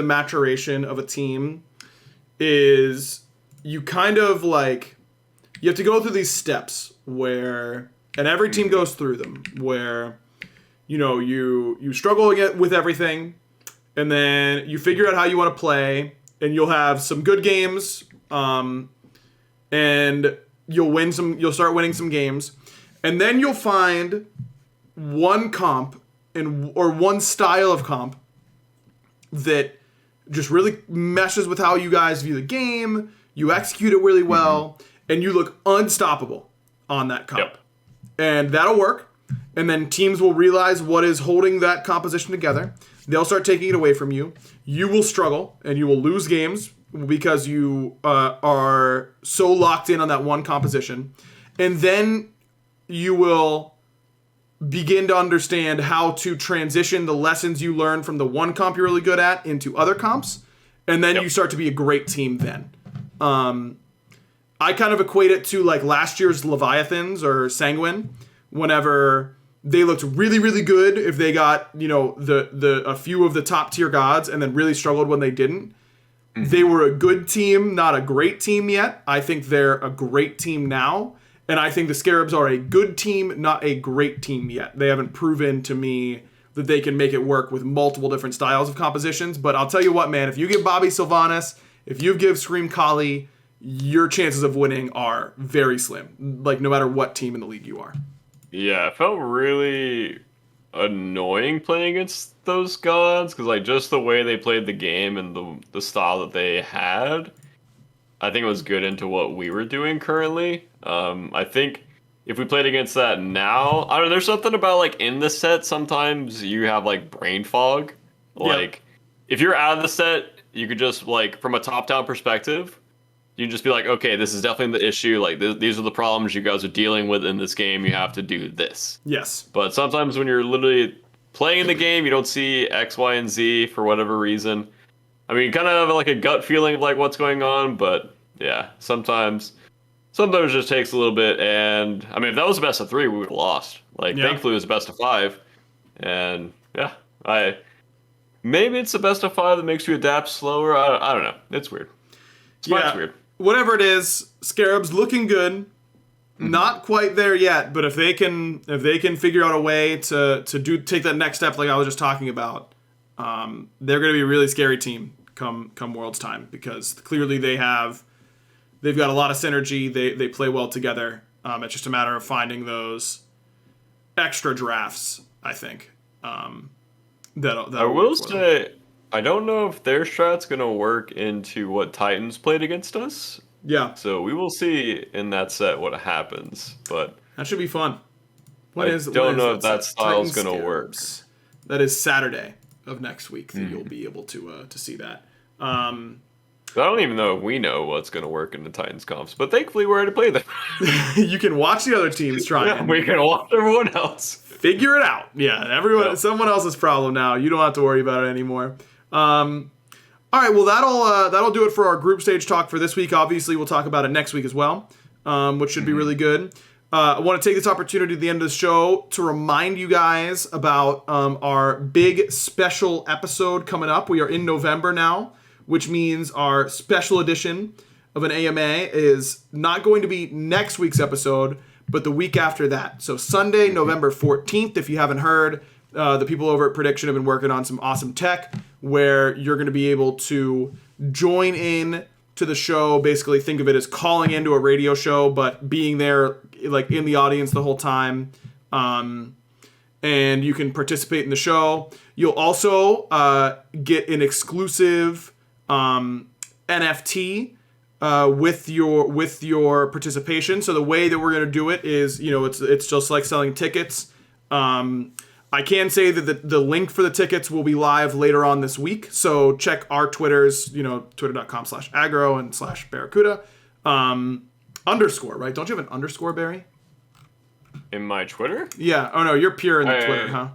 maturation of a team. Is you kind of like you have to go through these steps where, and every team goes through them, where you struggle with everything, and then you figure out how you want to play, and you'll have some good games, and you'll start winning some games, and then you'll find one comp or one style of comp that just really meshes with how you guys view the game. You execute it really well, and you look unstoppable on that comp. Yep. And that'll work. And then teams will realize what is holding that composition together. They'll start taking it away from you. You will struggle, and you will lose games because you are so locked in on that one composition. And then you will begin to understand how to transition the lessons you learn from the one comp you're really good at into other comps, and then you start to be a great team then. I kind of equate it to like last year's Leviathans or Sanguine, whenever they looked really, really good if they got, a few of the top tier gods, and then really struggled when they didn't. They were a good team, not a great team yet. I think they're a great team now. And I think the Scarabs are a good team, not a great team yet. They haven't proven to me that they can make it work with multiple different styles of compositions. But I'll tell you what, man, if you give Bobby Sylvanas, if you give Scream Kali, your chances of winning are very slim. Like, no matter what team in the league you are. yeah, it felt really annoying playing against those gods, because like just the way they played the game and the style that they had, I think it was good into what we were doing currently. I think if we played against that now, I don't know, there's something about like in the set, sometimes you have like brain fog. Like if you're out of the set, you could just like from a top-down perspective, you just be like, okay, this is definitely the issue. Like these are the problems you guys are dealing with in this game. You have to do this. Yes. But sometimes when you're literally playing the game, you don't see X, Y, and Z for whatever reason. I mean, you kind of have like a gut feeling of like what's going on, but yeah, sometimes it just takes a little bit. And I mean, if that was a best of 3, we would have lost. Like, thankfully, it was a best of 5, and yeah, maybe it's a best of 5 that makes you adapt slower. I don't know. It's weird. Smite's weird. Whatever it is, Scarabs looking good. Not quite there yet, but if they can figure out a way to take that next step, like I was just talking about, they're going to be a really scary team come Worlds time, because clearly they've got a lot of synergy. They play well together. It's just a matter of finding those extra drafts, I think. I will say, I don't know if their strat's going to work into what Titans played against us. Yeah. So we will see in that set what happens, but that should be fun. I don't know if that style's going to work. That is Saturday of next week that you'll be able to see that. I don't even know if we know what's going to work in the Titans comps, but thankfully we're ready to play them. You can watch the other teams try. Yeah, we can watch everyone else figure it out. Yeah, someone else's problem now. You don't have to worry about it anymore. All right, well that'll do it for our group stage talk for this week. Obviously, we'll talk about it next week as well, which should be really good. I want to take this opportunity at the end of the show to remind you guys about our big special episode coming up. We are in November now, which means our special edition of an AMA is not going to be next week's episode, but the week after that. So Sunday, November 14th, if you haven't heard, the people over at Prediction have been working on some awesome tech where you're going to be able to join in to the show. Basically, think of it as calling into a radio show, but being there like in the audience the whole time. And you can participate in the show. You'll also get an exclusive NFT with your participation. So the way that we're going to do it is, it's just like selling tickets. I can say that the link for the tickets will be live later on this week. So check our Twitters, twitter.com/aggro and /BaRRaCCuDDa. Underscore, right? Don't you have an underscore, Barry? In my Twitter? Yeah. Oh, no, you're pure in the Twitter, huh?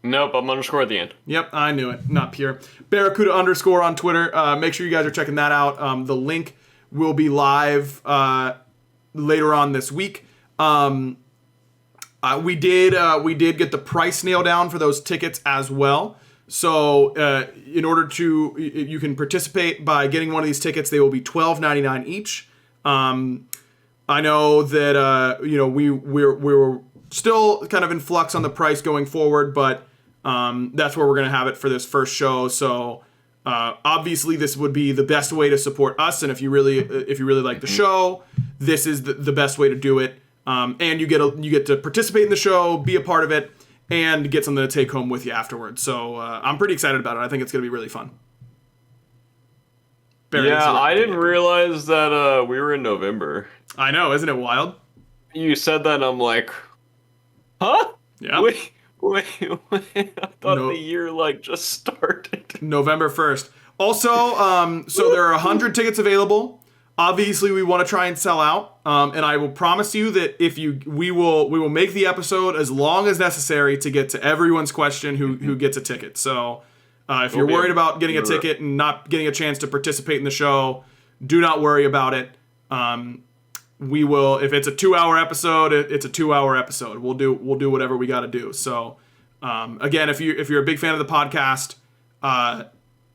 Nope, I'm underscore at the end. Yep, I knew it. Not pure. BaRRaCCuDDa underscore on Twitter. Make sure you guys are checking that out. The link will be live later on this week. We did get the price nailed down for those tickets as well. So in order to, you can participate by getting one of these tickets. They will be $12.99 each. I know that we were still kind of in flux on the price going forward, but that's where we're gonna have it for this first show. So obviously this would be the best way to support us, and if you really like the show, this is the best way to do it. And you get to participate in the show, be a part of it, and get something to take home with you afterwards. So I'm pretty excited about it. I think it's gonna be really fun. I didn't realize that we were in November. I know, isn't it wild? You said that and I'm like, huh? Yeah. Wait. I thought the year just started. November 1st. Also, so there are 100 tickets available. Obviously, we want to try and sell out. And I will promise you that we will make the episode as long as necessary to get to everyone's question who gets a ticket. So if you're worried about getting a ticket and not getting a chance to participate in the show, do not worry about it. We will, if it's a 2-hour episode, it's a 2-hour episode. We'll do whatever we got to do. So again, if you're a big fan of the podcast,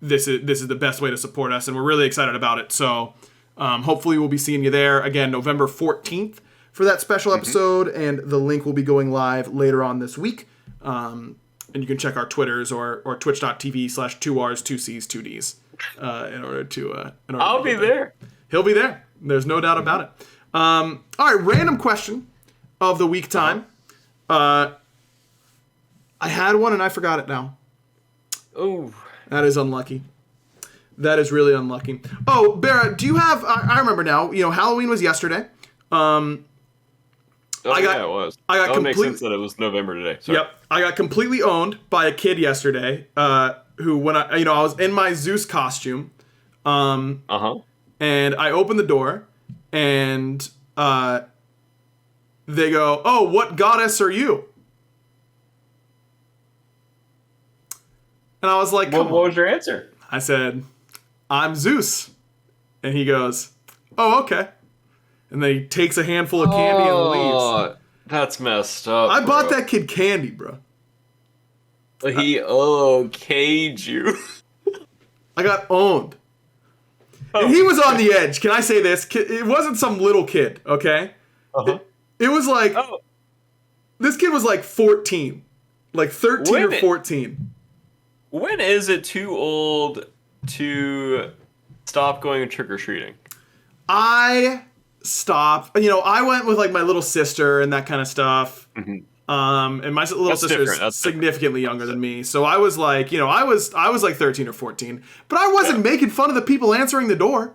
this is the best way to support us, and we're really excited about it. So hopefully we'll be seeing you there again November 14th for that special episode, and the link will be going live later on this week. And you can check our Twitters or twitch.tv/2Rs, 2Cs, 2Ds in order to. I'll be there. He'll be there. There's no doubt about it. All right, random question of the week time. I had one and I forgot it now. Oh, that is unlucky. That is really unlucky. Oh, Barra, do you have? I remember now. Halloween was yesterday. it was. That would make sense that it was November today. Sorry. Yep, I got completely owned by a kid yesterday. Who, when I was in my Zeus costume. And I opened the door, and they go, "Oh, what goddess are you?" And I was like, what was your answer? I said, "I'm Zeus." And he goes, "Oh, okay." And then he takes a handful of candy and leaves. That's messed up. I bought that kid candy, bro. He okayed you. I got owned. And he was on the edge. Can I say this? It wasn't some little kid, okay? It was like, this kid was like 14. Like 13 or 14. When is it too old to stop going trick-or-treating? I stopped. I went with like my little sister and that kind of stuff. And my little sister is significantly younger than me. So I was like, I was like 13 or 14. But I wasn't making fun of the people answering the door,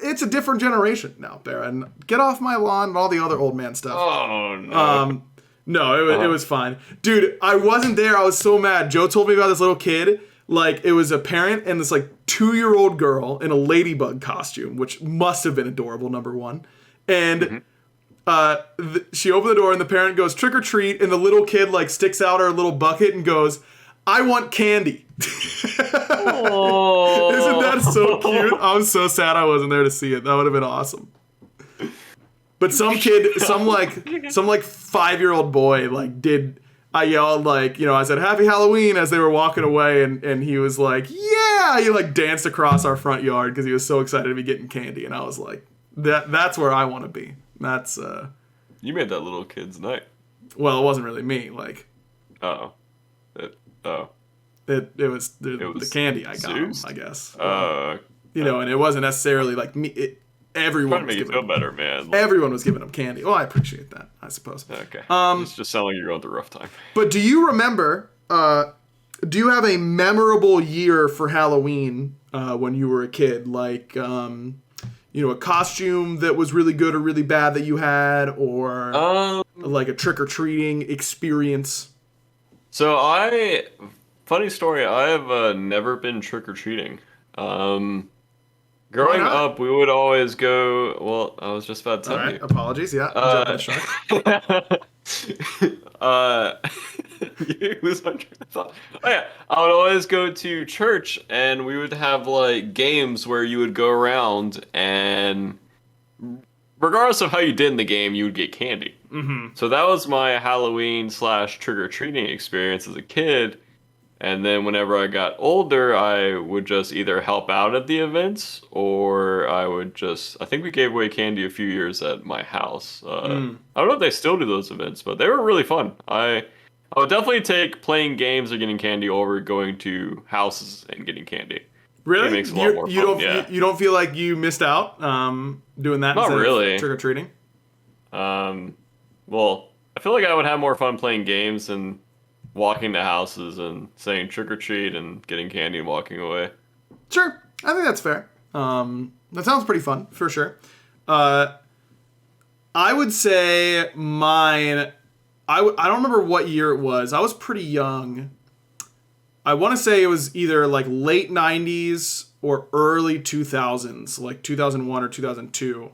It's a different generation now, Baron. Get off my lawn and all the other old man stuff. Oh, no. No, it was fine. Dude, I wasn't there. I was so mad. Joe told me about this little kid. Like, it was a parent and this, 2-year-old girl in a ladybug costume, which must have been adorable, number one. And she opened the door and the parent goes, "Trick or treat," and the little kid, sticks out her little bucket and goes, "I want candy." Oh. Isn't that so cute? I'm so sad I wasn't there to see it. That would have been awesome. But some kid, some 5-year-old boy, I yelled, I said, "Happy Halloween," as they were walking away, and he was like, "Yeah!" He, danced across our front yard because he was so excited to be getting candy, and I was like, that's where I want to be. That's, You made that little kid's night. Well, it wasn't really me, It was the candy I got him, I guess. And it wasn't necessarily, me. Everyone trying to make you feel better, man. Everyone was giving him candy. Oh, I appreciate that, I suppose. Okay. It's just sounding like you're going through a rough time. But do you remember, do you have a memorable year for Halloween when you were a kid? A costume that was really good or really bad that you had, or... like a trick-or-treating experience? So funny story, I have never been trick-or-treating. Growing up, we would always go, well, I was just about to All tell right, you. apologies. Yeah, jumping the shark. You lose my train of thought. Oh yeah, I would always go to church, and we would have like games where you would go around, and regardless of how you did in the game, you would get candy. Mm-hmm. So that was my Halloween / trick-or-treating experience as a kid. And then whenever I got older, I would just either help out at the events, or I think we gave away candy a few years at my house. I don't know if they still do those events, but they were really fun. I would definitely take playing games or getting candy over going to houses and getting candy. Really? It makes a lot more fun. You don't feel like you missed out doing that Not instead really. of trick-or-treating? Well, I feel like I would have more fun playing games and walking to houses and saying trick or treat and getting candy and walking away. Sure. I think that's fair. That sounds pretty fun, for sure. I would say mine... I don't remember what year it was. I was pretty young. I want to say it was either like late 90s or early 2000s, like 2001 or 2002.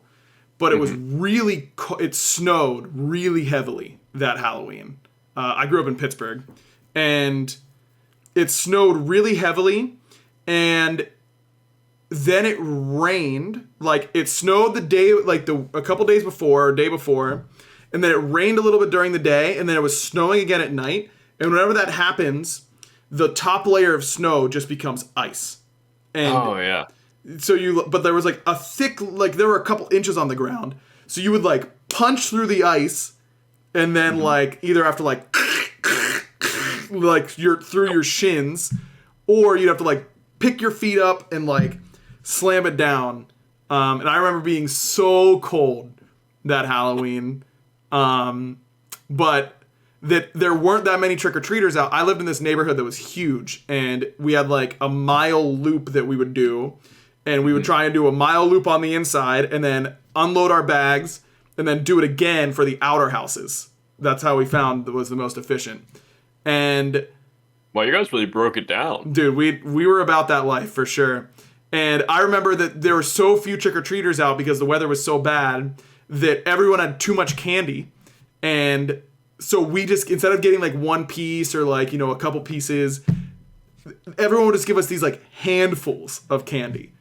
But it was really... It snowed really heavily that Halloween. I grew up in Pittsburgh, and it snowed really heavily, and then it rained. Like, it snowed the day, like a couple days before, or day before, and then it rained a little bit during the day, and then it was snowing again at night. And whenever that happens, the top layer of snow just becomes ice. And oh yeah. So but there was like a thick, like there were a couple inches on the ground, so you would like punch through the ice. And then, like, either have to, like through your shins, or you'd have to, like, pick your feet up and, like, slam it down. And I remember being so cold that Halloween. But that there weren't that many trick-or-treaters out. I lived in this neighborhood that was huge, and we had, like, a mile loop that we would do. And we would try and do a mile loop on the inside, and then unload our bags, and then do it again for the outer houses. That's how we found that was the most efficient. And well, you guys really broke it down. Dude, we were about that life for sure. And I remember that there were so few trick-or-treaters out because the weather was so bad that everyone had too much candy. And so we just, instead of getting like one piece or like, a couple pieces, everyone would just give us these like handfuls of candy.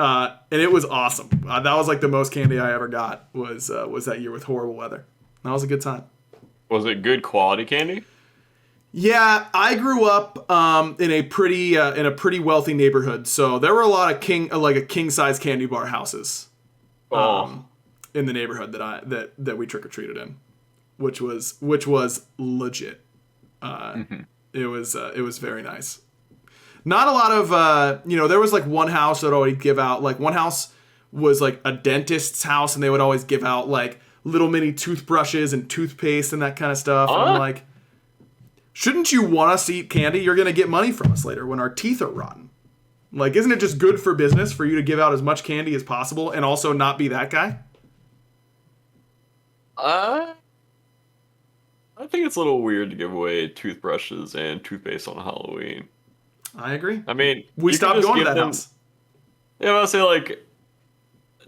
And it was awesome. That was like the most candy I ever got was that year with horrible weather. That was a good time. Was it good quality candy? Yeah, I grew up in a pretty wealthy neighborhood, so there were a lot of king size candy bar houses in the neighborhood that we trick or treated in, which was legit. It was very nice. Not a lot of there was like one house that always give out, like one house was like a dentist's house, and they would always give out like little mini toothbrushes and toothpaste and that kind of stuff. And I'm like, shouldn't you want us to eat candy? You're going to get money from us later when our teeth are rotten. Like, isn't it just good for business for you to give out as much candy as possible and also not be that guy? I think it's a little weird to give away toothbrushes and toothpaste on Halloween. I agree. I mean, we stopped going to that house. Yeah, I was say like,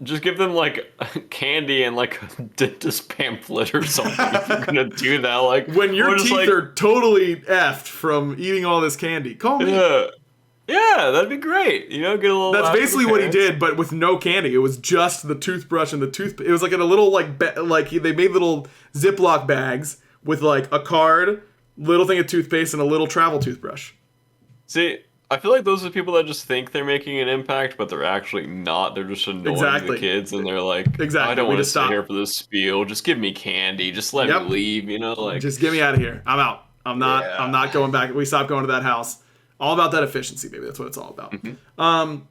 just give them like candy and like a dentist pamphlet or something if you're gonna do that. Like when your teeth are totally effed from eating all this candy, call me. Yeah, that'd be great. Get a little. That's basically what he did, but with no candy. It was just the toothbrush and the toothpaste. It was like in a little they made little Ziploc bags with like a card, little thing of toothpaste, and a little travel toothbrush. See, I feel like those are people that just think they're making an impact, but they're actually not. They're just annoying the kids, and they're like, I don't want to sit here for this spiel. Just give me candy. Just let me leave. Just get me out of here. I'm out. I'm not going back. We stopped going to that house. All about that efficiency, baby. That's what it's all about. All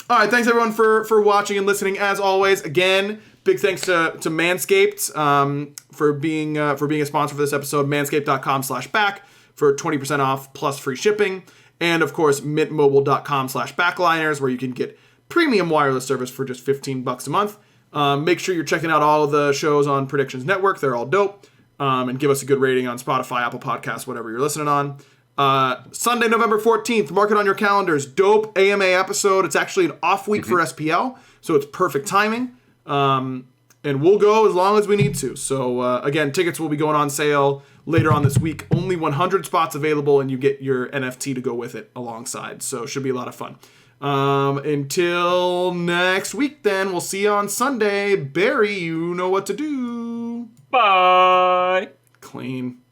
right, thanks everyone for watching and listening. As always, again, big thanks to Manscaped for being a sponsor for this episode. Manscaped.com/back for 20% off plus free shipping. And of course, mintmobile.com/backliners, where you can get premium wireless service for just $15 a month. Make sure you're checking out all of the shows on Predictions Network. They're all dope. And give us a good rating on Spotify, Apple Podcasts, whatever you're listening on. Sunday, November 14th, mark it on your calendars. Dope AMA episode. It's actually an off week for SPL, so it's perfect timing. And we'll go as long as we need to. So, again, tickets will be going on sale later on this week. Only 100 spots available, and you get your NFT to go with it alongside. So, it should be a lot of fun. Until next week, then, we'll see you on Sunday. Barry, you know what to do. Bye. Clean.